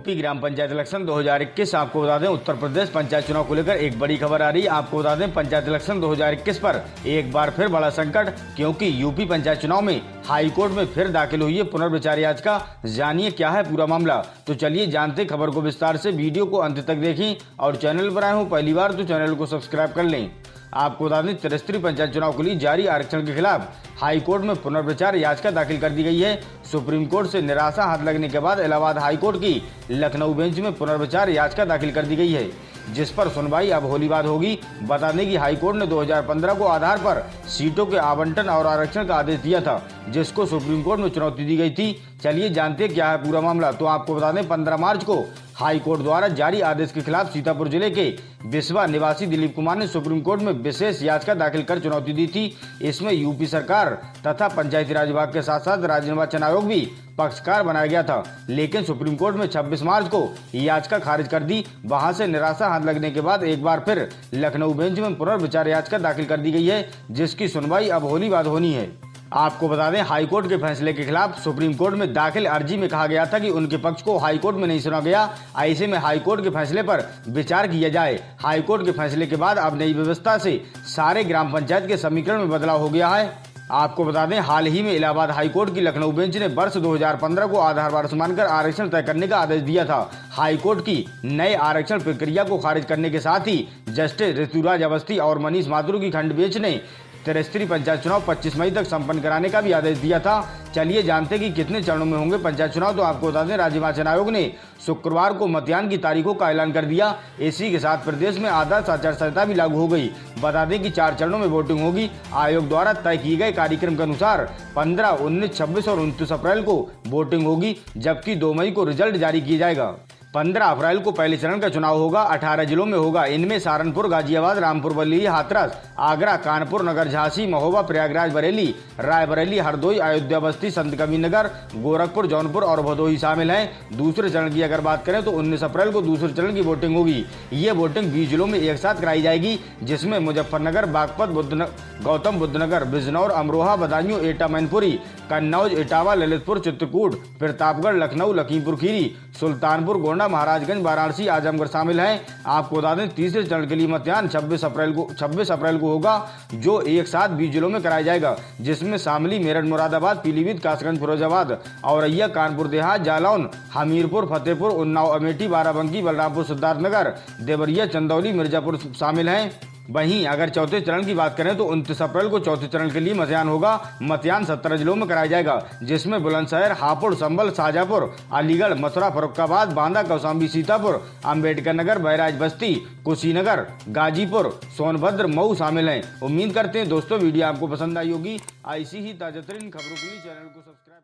UP ग्राम panchayat election 2021 आपको बता दें उत्तर प्रदेश पंचायत चुनाव को लेकर एक बड़ी खबर आ रही है। आपको बता दें पंचायत इलेक्शन 2021 पर एक बार फिर बड़ा संकट, क्योंकि यूपी पंचायत चुनाव में हाई कोर्ट में फिर दाखिल हुई है पुनर्विचार याचिका। जानिए क्या है पूरा मामला, तो चलिए जानते खबर को विस्तार से। वीडियो को अंत तक देखें और चैनल पर आए हो पहली बार तो चैनल को सब्सक्राइब कर लें। आपको बता दें त्रिस्तरीय पंचायत चुनाव के लिए जारी आरक्षण के खिलाफ हाई कोर्ट में पुनर्विचार याचिका दाखिल कर दी गई है। सुप्रीम कोर्ट से निराशा हाथ लगने के बाद इलाहाबाद हाई कोर्ट की लखनऊ बेंच में पुनर्विचार याचिका दाखिल कर दी गई है, जिस पर सुनवाई अब होली बाद होगी। बता दें कि हाई कोर्ट ने 2015 को आधार पर सीटों के आवंटन और आरक्षण का आदेश दिया था, जिसको सुप्रीम कोर्ट में चुनौती दी गई थी। चलिए जानते क्या है पूरा मामला। तो आपको बता दें 15 मार्च को हाई कोर्ट द्वारा जारी आदेश के खिलाफ सीतापुर जिले के बिस्वा निवासी दिलीप कुमार ने सुप्रीम कोर्ट में विशेष याचिका दाखिल कर चुनौती दी थी। इसमें यूपी सरकार तथा पंचायती राज विभाग के साथ साथ राज्य निर्वाचन आयोग भी पक्षकार बनाया गया था, लेकिन सुप्रीम कोर्ट में 26 मार्च को याचिका खारिज कर दी। वहां से निराशा हाथ लगने के बाद एक बार फिर लखनऊ बेंच में पुनर्विचार याचिका दाखिल कर दी गई है, जिसकी सुनवाई अब होली बाद होनी है। आपको बता दें हाई कोर्ट के फैसले के खिलाफ सुप्रीम कोर्ट में दाखिल अर्जी में कहा गया था कि उनके पक्ष को हाई कोर्ट में नहीं सुना गया, ऐसे में हाई कोर्ट के फैसले पर विचार किया जाए। हाई कोर्ट के फैसले के बाद अब नई व्यवस्था से सारे ग्राम पंचायत के समीकरण में बदलाव हो गया है। आपको बता दें हाल ही में इलाहाबाद हाई कोर्ट की लखनऊ बेंच ने वर्ष 2015 को आधार वर्ष मानकर आरक्षण तय करने का आदेश दिया था। हाई कोर्ट की नए आरक्षण प्रक्रिया को खारिज करने के साथ ही जस्टिस ऋतुराज अवस्थी और मनीष माथुर की खंड बेंच ने त्रिस्तरीय पंचायत चुनाव 25 मई तक संपन्न कराने का भी आदेश दिया था। चलिए जानते कि कितने चरणों में होंगे पंचायत चुनाव। तो आपको बता दें राज्य निर्वाचन आयोग ने शुक्रवार को मतदान की तारीखों का ऐलान कर दिया। इसी के साथ प्रदेश में आदर्श आचार संहिता भी लागू हो गई। बता दें कि 4 चरणों में वोटिंग होगी। आयोग द्वारा तय किए गए कार्यक्रम के अनुसार 15, 19, 26 और 29 अप्रैल को वोटिंग होगी, जबकि 2 मई को रिजल्ट जारी किया जाएगा। 15 अप्रैल को पहले चरण का चुनाव होगा। 18 जिलों में होगा। इनमें सहारनपुर, गाजियाबाद, रामपुर, बल्ली, हाथरस, आगरा, कानपुर नगर, झांसी, महोबा, प्रयागराज, बरेली, रायबरेली, हरदोई, अयोध्या, बस्ती, संतकबीर नगर, गोरखपुर, जौनपुर और भदोही शामिल हैं। दूसरे चरण की अगर बात करें तो 19 अप्रैल को दूसरे चरण की वोटिंग होगी। ये वोटिंग 20 जिलों में एक साथ कराई जाएगी, जिसमें मुजफ्फरनगर, बागपत, गौतम बुद्ध नगर, बिजनौर, अमरोहा, बदायूं, एटा, मैनपुरी, कन्नौज, इटावा, ललितपुर, चित्रकूट, प्रतापगढ़, लखनऊ, लखीमपुर खीरी, सुल्तानपुर, गोंडा, महाराजगंज, वाराणसी, आजमगढ़ शामिल हैं। आपको बता दें तीसरे चरण के लिए मतदान 26 अप्रैल को होगा, जो एक साथ 20 जिलों में कराया जाएगा, जिसमें शामली, मेरठ, मुरादाबाद, पीलीभीत, कासगंज, फिरोजाबाद, औरैया, कानपुर देहात, जालौन, हमीरपुर, फतेहपुर, उन्नाव, अमेठी, बाराबंकी, बलरामपुर, सिद्धार्थनगर, देवरिया, चंदौली, मिर्जापुर शामिल हैं। वहीं अगर चौथे चरण की बात करें तो 29 अप्रैल को चौथे चरण के लिए मतदान होगा। मतदान 17 जिलों में कराया जाएगा, जिसमें बुलंदशहर, हापुड़, संभल, शाजापुर, अलीगढ़, मथुरा, फर्रुखाबाद, बांदा, कौशाम्बी, सीतापुर, अम्बेडकर नगर, बहराइच, बस्ती, कुशीनगर, गाजीपुर, सोनभद्र, मऊ शामिल हैं। उम्मीद करते हैं दोस्तों वीडियो आपको पसंद आई होगी। ऐसी ही ताजा तरीन खबरों के लिए चैनल को सब्सक्राइब